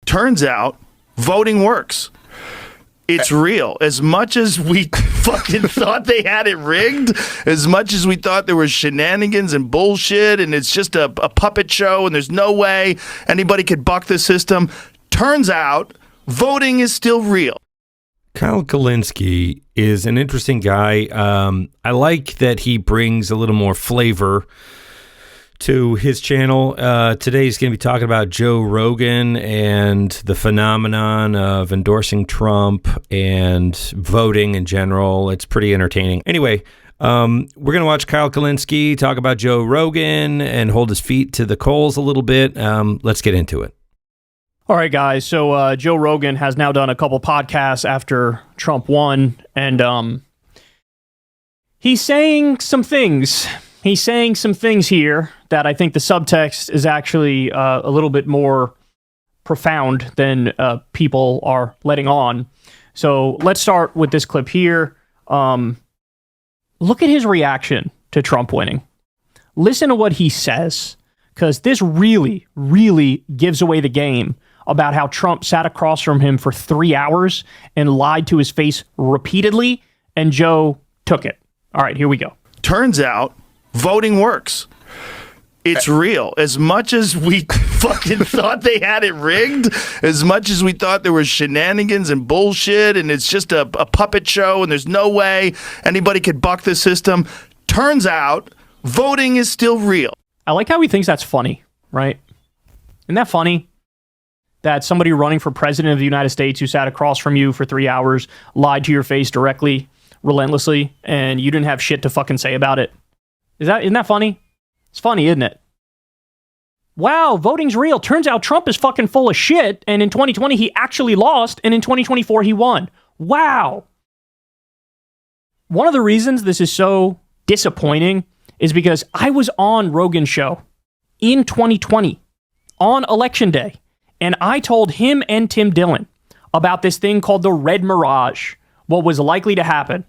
Turns out voting works. It's real. As much as we fucking thought they had it rigged, as much as we thought there was shenanigans and bullshit and it's just a puppet show and there's no way anybody could buck the system, turns out voting is still real. Kyle Kulinski is an interesting guy. I like that he brings a little more flavor to his channel. Today he's going to be talking about Joe Rogan and the phenomenon of endorsing Trump and voting in general. It's pretty entertaining. Anyway, we're going to watch Kyle Kulinski talk about Joe Rogan and hold his feet to the coals a little bit. Let's get into it. All right, guys. So Joe Rogan has now done a couple podcasts after Trump won, and he's saying some things. He's saying some things here that I think the subtext is actually a little bit more profound than people are letting on. So let's start with this clip here. Look at his reaction to Trump winning. Listen to what he says, because this really, really gives away the game about how Trump sat across from him for 3 hours and lied to his face repeatedly, and Joe took it. All right, here we go. Turns out voting works. It's real. As much as we fucking thought they had it rigged, as much as we thought there was shenanigans and bullshit and it's just a puppet show and there's no way anybody could buck the system, turns out voting is still real. I like how he thinks that's funny, right? Isn't that funny? That somebody running for president of the United States who sat across from you for 3 hours lied to your face directly, relentlessly, and you didn't have shit to fucking say about it. Isn't that funny? It's funny, isn't it? Wow, voting's real. Turns out Trump is fucking full of shit, and in 2020 he actually lost, and in 2024 he won. Wow. One of the reasons this is so disappointing is because I was on Rogan's show in 2020 on Election Day, and I told him and Tim Dillon about this thing called the Red Mirage, what was likely to happen,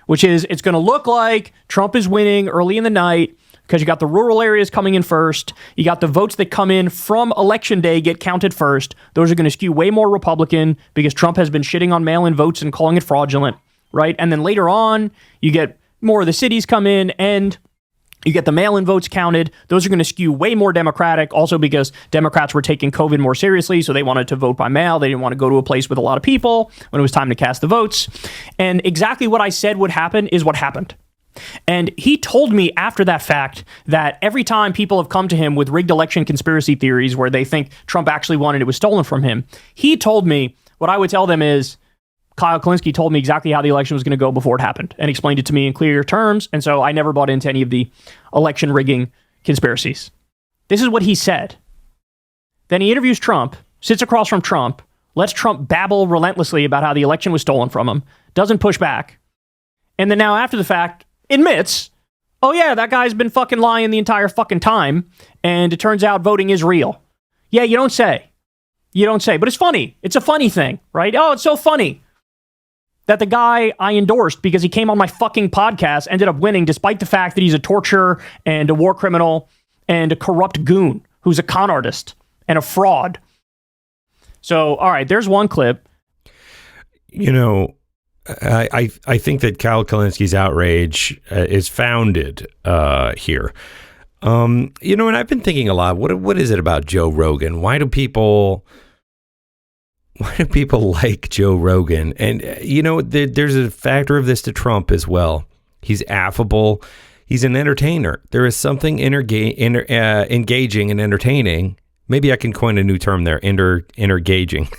which is it's going to look like Trump is winning early in the night because you got the rural areas coming in first. You got the votes that come in from Election Day get counted first. Those are going to skew way more Republican because Trump has been shitting on mail-in votes and calling it fraudulent, right? And then later on, you get more of the cities come in and you get the mail-in votes counted. Those are going to skew way more Democratic, also because Democrats were taking COVID more seriously, so they wanted to vote by mail. They didn't want to go to a place with a lot of people when it was time to cast the votes. And exactly what I said would happen is what happened. And he told me after that fact that every time people have come to him with rigged election conspiracy theories where they think Trump actually won and it was stolen from him, he told me what I would tell them is, Kyle Kulinski told me exactly how the election was going to go before it happened and explained it to me in clear terms. And so I never bought into any of the election rigging conspiracies. This is what he said. Then he interviews Trump, sits across from Trump, lets Trump babble relentlessly about how the election was stolen from him, doesn't push back. And then now after the fact admits, oh yeah, that guy's been fucking lying the entire fucking time. And it turns out voting is real. Yeah, you don't say. You don't say. But it's funny. It's a funny thing, right? Oh, it's so funny that the guy I endorsed because he came on my fucking podcast ended up winning despite the fact that he's a torturer and a war criminal and a corrupt goon who's a con artist and a fraud. So, all right, there's one clip. You know, I think that Kyle Kulinski's outrage is founded here. You know, and I've been thinking a lot, what is it about Joe Rogan? Why do people like Joe Rogan? And, you know, there's a factor of this to Trump as well. He's affable. He's an entertainer. There is something engaging and entertaining. Maybe I can coin a new term there, intergaging.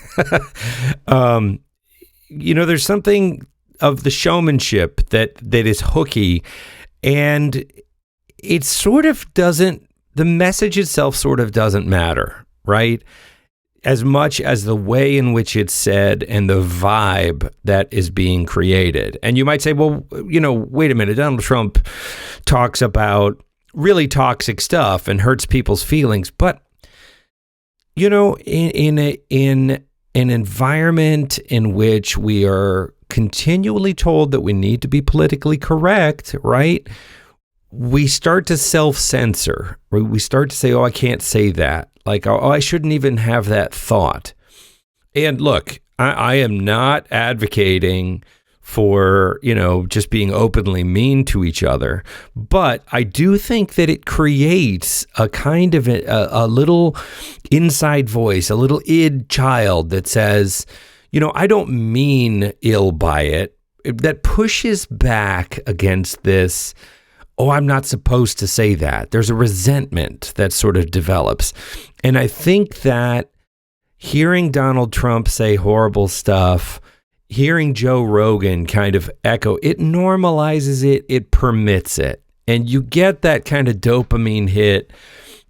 You know, there's something of the showmanship that is hooky, and it sort of doesn't, the message itself sort of doesn't matter, right? As much as the way in which it's said and the vibe that is being created. And you might say, well, you know, wait a minute, Donald Trump talks about really toxic stuff and hurts people's feelings. But, you know, in an environment in which we are continually told that we need to be politically correct, right? We start to self-censor. We start to say, oh, I can't say that. Like, oh, I shouldn't even have that thought. And look, I am not advocating for, just being openly mean to each other. But I do think that it creates a kind of a little inside voice, a little id child that says, I don't mean ill by it. That pushes back against this, oh, I'm not supposed to say that. There's a resentment that sort of develops. And I think that hearing Donald Trump say horrible stuff, hearing Joe Rogan kind of echo, it normalizes it, it permits it. And you get that kind of dopamine hit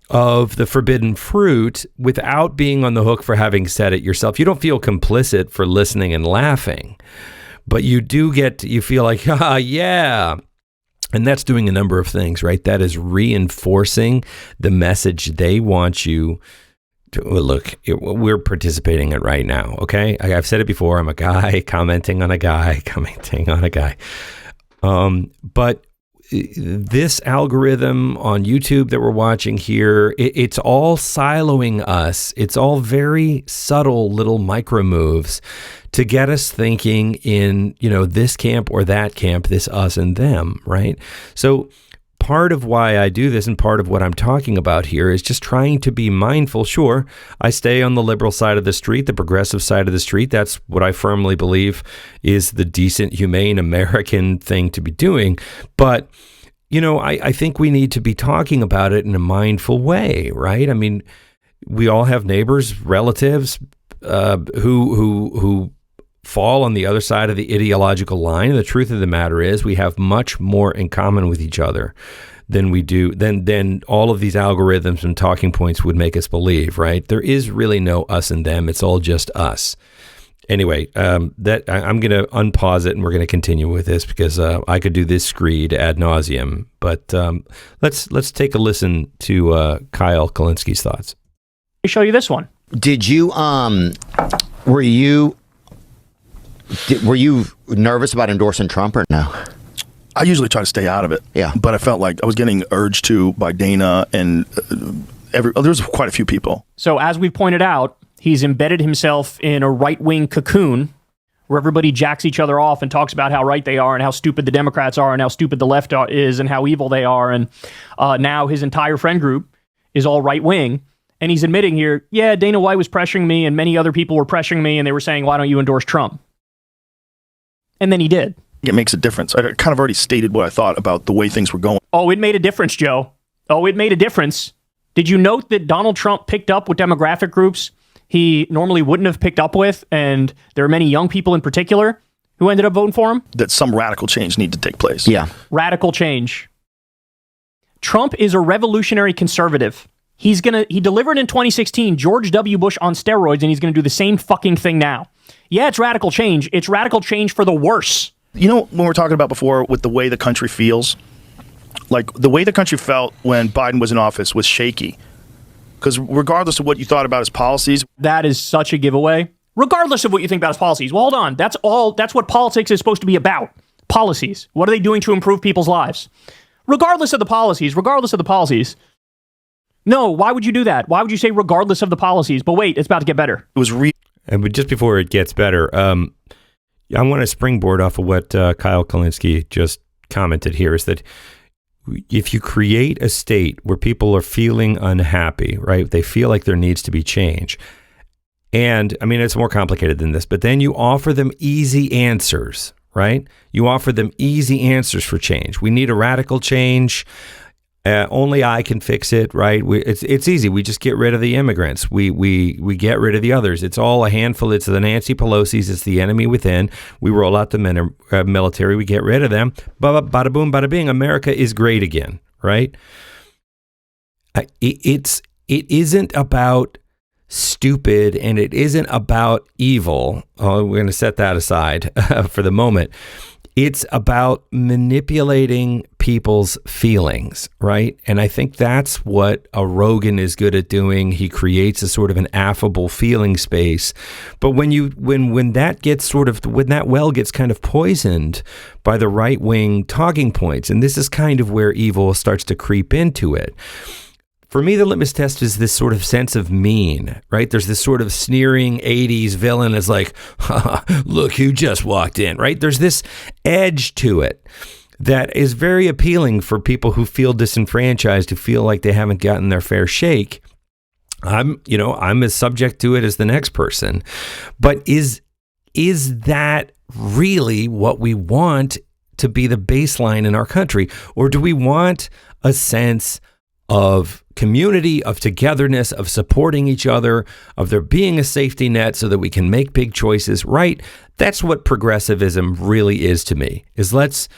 of the forbidden fruit without being on the hook for having said it yourself. You don't feel complicit for listening and laughing, but you feel like, yeah. And that's doing a number of things, right? That is reinforcing the message they want you to look. We're participating in it right now, okay? I've said it before. I'm a guy commenting on a guy. But this algorithm on YouTube that we're watching here, it's all siloing us. It's all very subtle little micro moves to get us thinking in, this camp or that camp, this us and them, right? So part of why I do this and part of what I'm talking about here is just trying to be mindful. Sure, I stay on the liberal side of the street, the progressive side of the street. That's what I firmly believe is the decent, humane American thing to be doing. But, I think we need to be talking about it in a mindful way, right? I mean, we all have neighbors, relatives who fall on the other side of the ideological line. And the truth of the matter is we have much more in common with each other than we do, than all of these algorithms and talking points would make us believe, right? There is really no us and them. It's all just us. Anyway, I'm going to unpause it and we're going to continue with this because I could do this screed ad nauseum. But let's take a listen to Kyle Kulinski's thoughts. Let me show you this one. Did you were you nervous about endorsing Trump or no? I usually try to stay out of it. Yeah. But I felt like I was getting urged to by Dana and there was quite a few people. So as we pointed out, he's embedded himself in a right-wing cocoon where everybody jacks each other off and talks about how right they are and how stupid the Democrats are and how stupid the left is and how evil they are. And now his entire friend group is all right-wing. And he's admitting here, yeah, Dana White was pressuring me and many other people were pressuring me and they were saying, why don't you endorse Trump? And then he did. It makes a difference. I kind of already stated what I thought about the way things were going. Oh, it made a difference, Joe. Oh, it made a difference. Did you note that Donald Trump picked up with demographic groups he normally wouldn't have picked up with? And there are many young people in particular who ended up voting for him. That some radical change need to take place. Yeah. Radical change. Trump is a revolutionary conservative. He delivered in 2016 George W. Bush on steroids, and he's going to do the same fucking thing now. Yeah, it's radical change. It's radical change for the worse. When we're talking about before with the way the country feels, like the way the country felt when Biden was in office was shaky. Because regardless of what you thought about his policies. That is such a giveaway. Regardless of what you think about his policies. Well, hold on. That's what politics is supposed to be about. Policies. What are they doing to improve people's lives? Regardless of the policies. No, why would you do that? Why would you say regardless of the policies? But wait, it's about to get better. It was but just before it gets better, I want to springboard off of what Kyle Kulinski just commented here is that if you create a state where people are feeling unhappy, right? They feel like there needs to be change. And I mean, it's more complicated than this, but then you offer them easy answers, right? You offer them easy answers for change. We need a radical change. Only I can fix it, right? It's easy. We just get rid of the immigrants. We get rid of the others. It's all a handful. It's the Nancy Pelosi's. It's the enemy within. We roll out the military. We get rid of them. Bada boom, bada bing. America is great again, right? It isn't about stupid and it isn't about evil. Oh, we're going to set that aside for the moment. It's about manipulating people's feelings, right? And I think that's what a Rogan is good at doing. He creates a sort of an affable feeling space. But when that well gets kind of poisoned by the right-wing talking points, and this is kind of where evil starts to creep into it. for me, the litmus test is this sort of sense of mean, right? There's this sort of sneering 80s villain is like, look who just walked in, right? There's this edge to it that is very appealing for people who feel disenfranchised, who feel like they haven't gotten their fair shake. I'm as subject to it as the next person. But is that really what we want to be the baseline in our country? Or do we want a sense of community, of togetherness, of supporting each other, of there being a safety net so that we can make big choices, right? That's what progressivism really is to me, is let's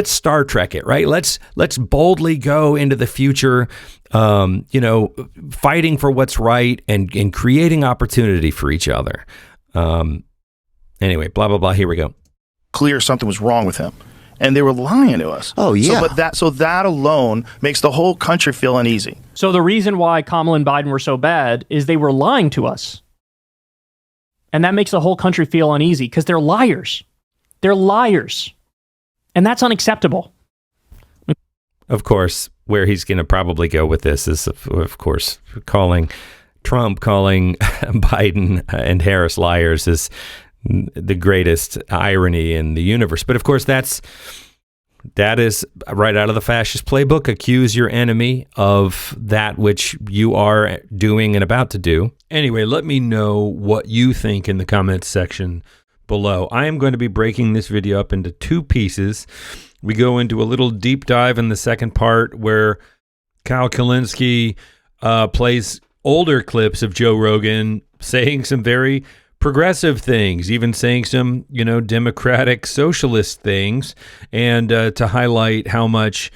Star Trek it, right? Let's boldly go into the future, fighting for what's right and creating opportunity for each other. Anyway, blah, blah, blah. Here we go. Clear something was wrong with him. And they were lying to us. Oh, yeah. So that alone makes the whole country feel uneasy. So the reason why Kamala and Biden were so bad is they were lying to us. And that makes the whole country feel uneasy because they're liars. They're liars. And that's unacceptable. Of course, where he's going to probably go with this is, of course, calling Biden and Harris liars is the greatest irony in the universe. But of course, that is right out of the fascist playbook. Accuse your enemy of that which you are doing and about to do. Anyway, let me know what you think in the comments section below. I am going to be breaking this video up into two pieces. We go into a little deep dive in the second part where Kyle Kulinski plays older clips of Joe Rogan saying some very progressive things, even saying some, democratic socialist things, and to highlight how much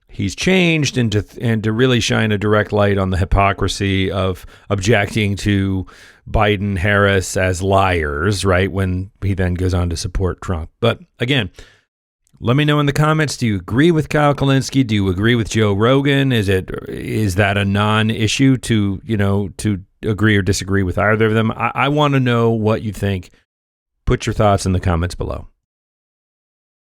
he's changed and to really shine a direct light on the hypocrisy of objecting to Biden, Harris as liars, right? When he then goes on to support Trump. But again, let me know in the comments, do you agree with Kyle Kulinski? Do you agree with Joe Rogan? Is that a non-issue to agree or disagree with either of them? I want to know what you think. Put your thoughts in the comments below.